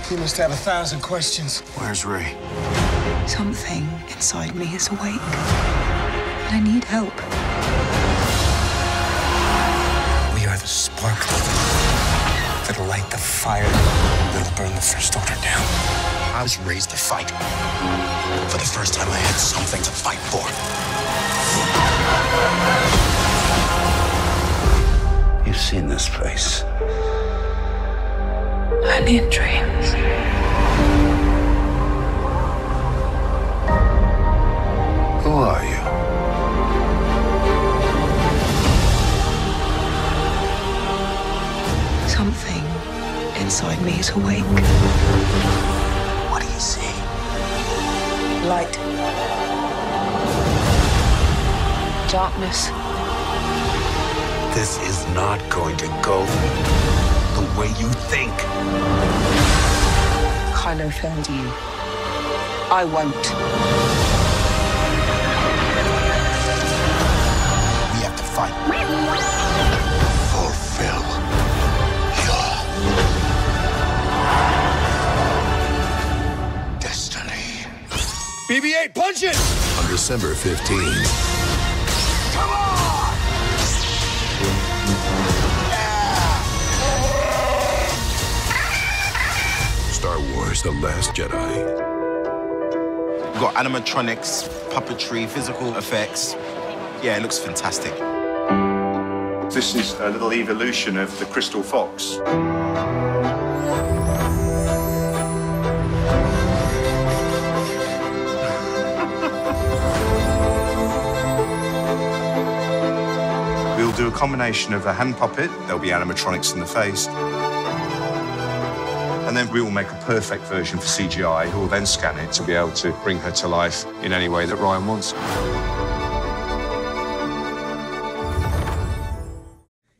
You must have 1,000 questions. Where's Rey? Something inside me is awake. And I need help. We are the spark that'll light the fire that'll burn the First Order down. I was raised to fight. For the first time, I had something to fight for. You've seen this place. Only in dreams. Who are you? Something inside me is awake. What do you see? Light. Darkness. This is not going to go the way you think. Kylo failed you. I won't. We have to fight. Fulfill your destiny. BB-8, punch it! On December 15th. Come on! Star Wars: The Last Jedi. We've got animatronics, puppetry, physical effects. Yeah, it looks fantastic. This is a little evolution of the Crystal Fox. We'll do a combination of a hand puppet, there'll be animatronics in the face, and then we will make a perfect version for CGI, who will then scan it to be able to bring her to life in any way that Ryan wants.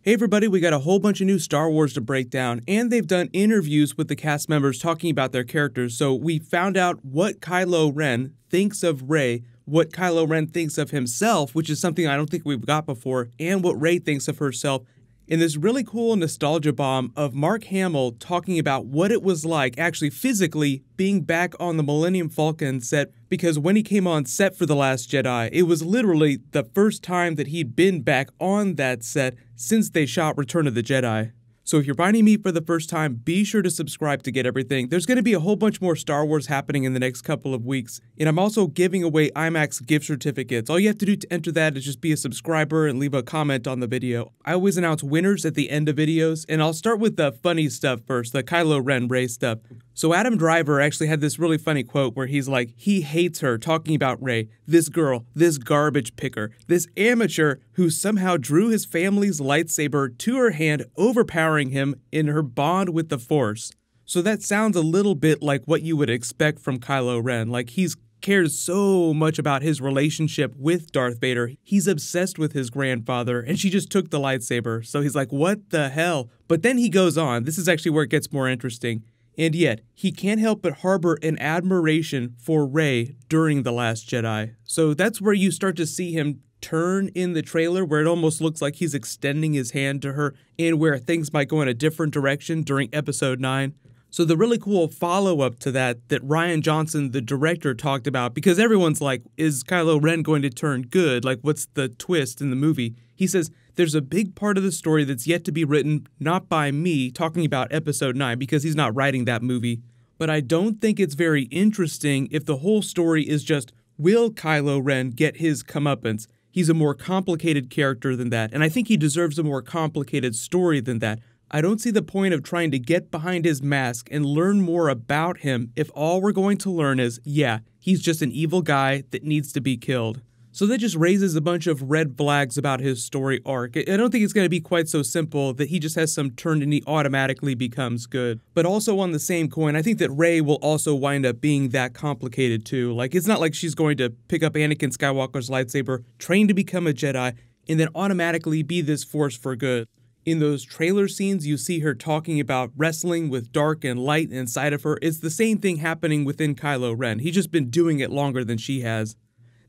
Hey everybody, we got a whole bunch of new Star Wars to break down, and they've done interviews with the cast members talking about their characters, so we found out what Kylo Ren thinks of Rey, what Kylo Ren thinks of himself, which is something I don't think we've got before, and what Rey thinks of herself, in this really cool nostalgia bomb of Mark Hamill talking about what it was like actually physically being back on the Millennium Falcon set, because when he came on set for The Last Jedi, it was literally the first time that he'd been back on that set since they shot Return of the Jedi. So if you're finding me for the first time, be sure to subscribe to get everything. There's going to be a whole bunch more Star Wars happening in the next couple of weeks, and I'm also giving away IMAX gift certificates. All you have to do to enter that is just be a subscriber and leave a comment on the video. I always announce winners at the end of videos, and I'll start with the funny stuff first, the Kylo Ren Rey stuff. So Adam Driver actually had this really funny quote where he's like, he hates her, talking about Rey, this girl, this garbage picker, this amateur who somehow drew his family's lightsaber to her hand, overpowering him in her bond with the Force. So that sounds a little bit like what you would expect from Kylo Ren, like he's cares so much about his relationship with Darth Vader. He's obsessed with his grandfather, and she just took the lightsaber. So he's like, what the hell? But then he goes on. This is actually where it gets more interesting. And yet, he can't help but harbor an admiration for Rey during The Last Jedi. So that's where you start to see him turn in the trailer, where it almost looks like he's extending his hand to her, and where things might go in a different direction during Episode 9. So the really cool follow-up to that Rian Johnson, the director, talked about, because everyone's like, is Kylo Ren going to turn good? Like, what's the twist in the movie? He says, there's a big part of the story that's yet to be written, not by me, talking about Episode 9, because he's not writing that movie. But I don't think it's very interesting if the whole story is just, will Kylo Ren get his comeuppance? He's a more complicated character than that, and I think he deserves a more complicated story than that. I don't see the point of trying to get behind his mask and learn more about him if all we're going to learn is, yeah, he's just an evil guy that needs to be killed. So that just raises a bunch of red flags about his story arc. I don't think it's going to be quite so simple that he just has some turn and he automatically becomes good. But also on the same coin, I think that Rey will also wind up being that complicated too. Like, it's not like she's going to pick up Anakin Skywalker's lightsaber, train to become a Jedi, and then automatically be this force for good. In those trailer scenes, you see her talking about wrestling with dark and light inside of her. It's the same thing happening within Kylo Ren. He's just been doing it longer than she has.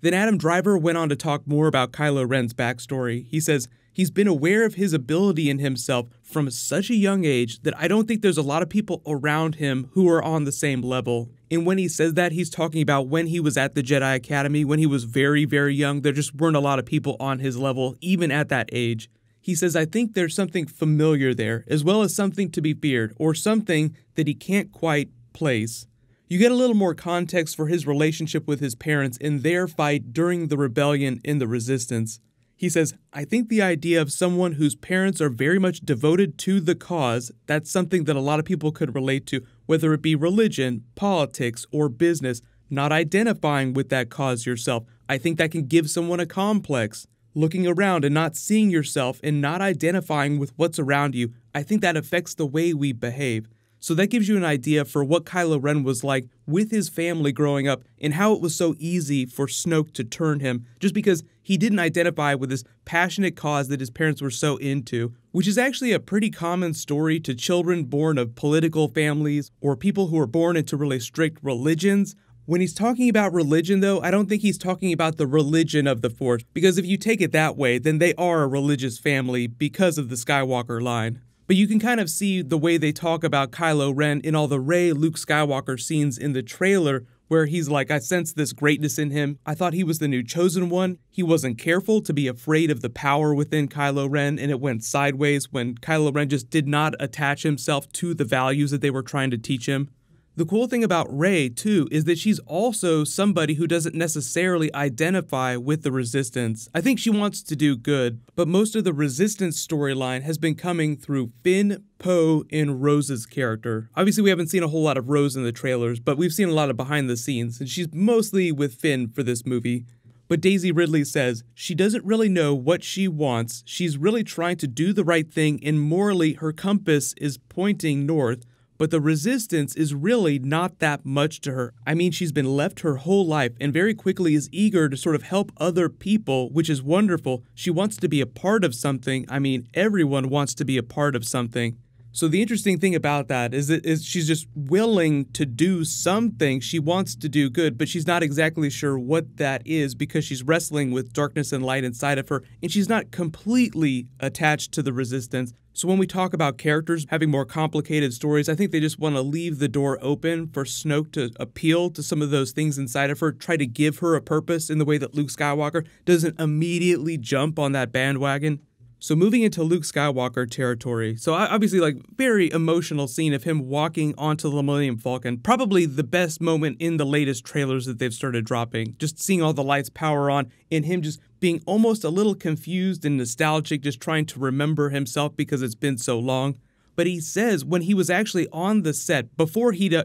Then Adam Driver went on to talk more about Kylo Ren's backstory. He says, He's been aware of his ability in himself from such a young age that I don't think there's a lot of people around him who are on the same level. And when he says that, he's talking about when he was at the Jedi Academy, when he was very, very young. There just weren't a lot of people on his level, even at that age. He says, I think there's something familiar there, as well as something to be feared, or something that he can't quite place. You get a little more context for his relationship with his parents in their fight during the rebellion in the Resistance. He says, I think the idea of someone whose parents are very much devoted to the cause, that's something that a lot of people could relate to, whether it be religion, politics, or business, not identifying with that cause yourself. I think that can give someone a complex. Looking around and not seeing yourself and not identifying with what's around you, I think that affects the way we behave. So that gives you an idea for what Kylo Ren was like with his family growing up and how it was so easy for Snoke to turn him just because he didn't identify with this passionate cause that his parents were so into, which is actually a pretty common story to children born of political families or people who are born into really strict religions. When he's talking about religion, though, I don't think he's talking about the religion of the Force, because if you take it that way, then they are a religious family because of the Skywalker line. But you can kind of see the way they talk about Kylo Ren in all the Rey, Luke Skywalker scenes in the trailer, where he's like, I sense this greatness in him. I thought he was the new chosen one. He wasn't careful to be afraid of the power within Kylo Ren, and it went sideways when Kylo Ren just did not attach himself to the values that they were trying to teach him. The cool thing about Rey, too, is that she's also somebody who doesn't necessarily identify with the Resistance. I think she wants to do good, but most of the Resistance storyline has been coming through Finn, Poe, and Rose's character. Obviously, we haven't seen a whole lot of Rose in the trailers, but we've seen a lot of behind the scenes, and she's mostly with Finn for this movie. But Daisy Ridley says she doesn't really know what she wants. She's really trying to do the right thing, and morally her compass is pointing north. But the Resistance is really not that much to her. I mean, she's been left her whole life and very quickly is eager to sort of help other people, which is wonderful. She wants to be a part of something. I mean, everyone wants to be a part of something. So the interesting thing about that is she's just willing to do something. She wants to do good, but she's not exactly sure what that is because she's wrestling with darkness and light inside of her, and she's not completely attached to the Resistance. So when we talk about characters having more complicated stories, I think they just want to leave the door open for Snoke to appeal to some of those things inside of her, try to give her a purpose in the way that Luke Skywalker doesn't immediately jump on that bandwagon. So moving into Luke Skywalker territory, so obviously like very emotional scene of him walking onto the Millennium Falcon, probably the best moment in the latest trailers that they've started dropping, just seeing all the lights power on and him just being almost a little confused and nostalgic, just trying to remember himself because it's been so long. But he says when he was actually on the set, before he'd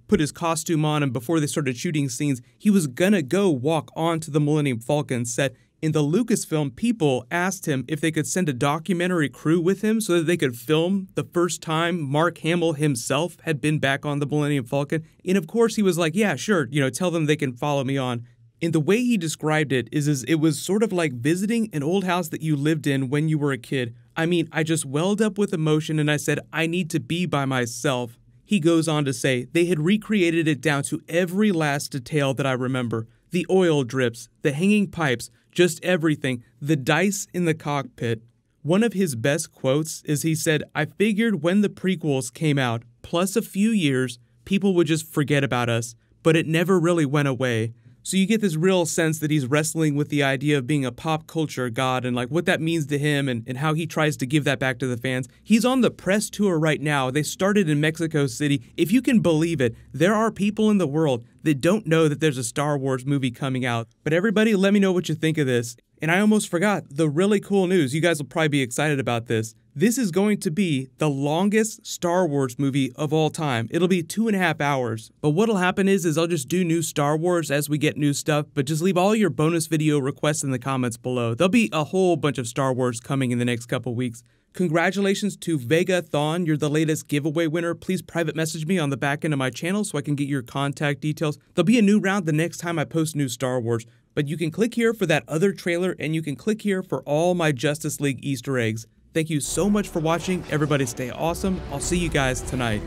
put his costume on and before they started shooting scenes, he was gonna go walk onto the Millennium Falcon set. In the Lucasfilm, people asked him if they could send a documentary crew with him so that they could film the first time Mark Hamill himself had been back on the Millennium Falcon. And of course he was like, yeah, sure, tell them they can follow me on. And the way he described it is it was sort of like visiting an old house that you lived in when you were a kid. I mean, I just welled up with emotion and I said, I need to be by myself. He goes on to say, they had recreated it down to every last detail that I remember. The oil drips, the hanging pipes, just everything, the dice in the cockpit. One of his best quotes is he said, I figured when the prequels came out, plus a few years, people would just forget about us, but it never really went away. So you get this real sense that he's wrestling with the idea of being a pop culture god and like what that means to him and how he tries to give that back to the fans. He's on the press tour right now. They started in Mexico City. If you can believe it, there are people in the world that don't know that there's a Star Wars movie coming out. But everybody, let me know what you think of this. And I almost forgot the really cool news. You guys will probably be excited about this. This is going to be the longest Star Wars movie of all time. It'll be 2.5 hours. But what'll happen is I'll just do new Star Wars as we get new stuff, but just leave all your bonus video requests in the comments below. There'll be a whole bunch of Star Wars coming in the next couple weeks. Congratulations to Vega Thon, you're the latest giveaway winner. Please private message me on the back end of my channel so I can get your contact details. There'll be a new round the next time I post new Star Wars. But you can click here for that other trailer, and you can click here for all my Justice League Easter eggs. Thank you so much for watching. Everybody stay awesome. I'll see you guys tonight.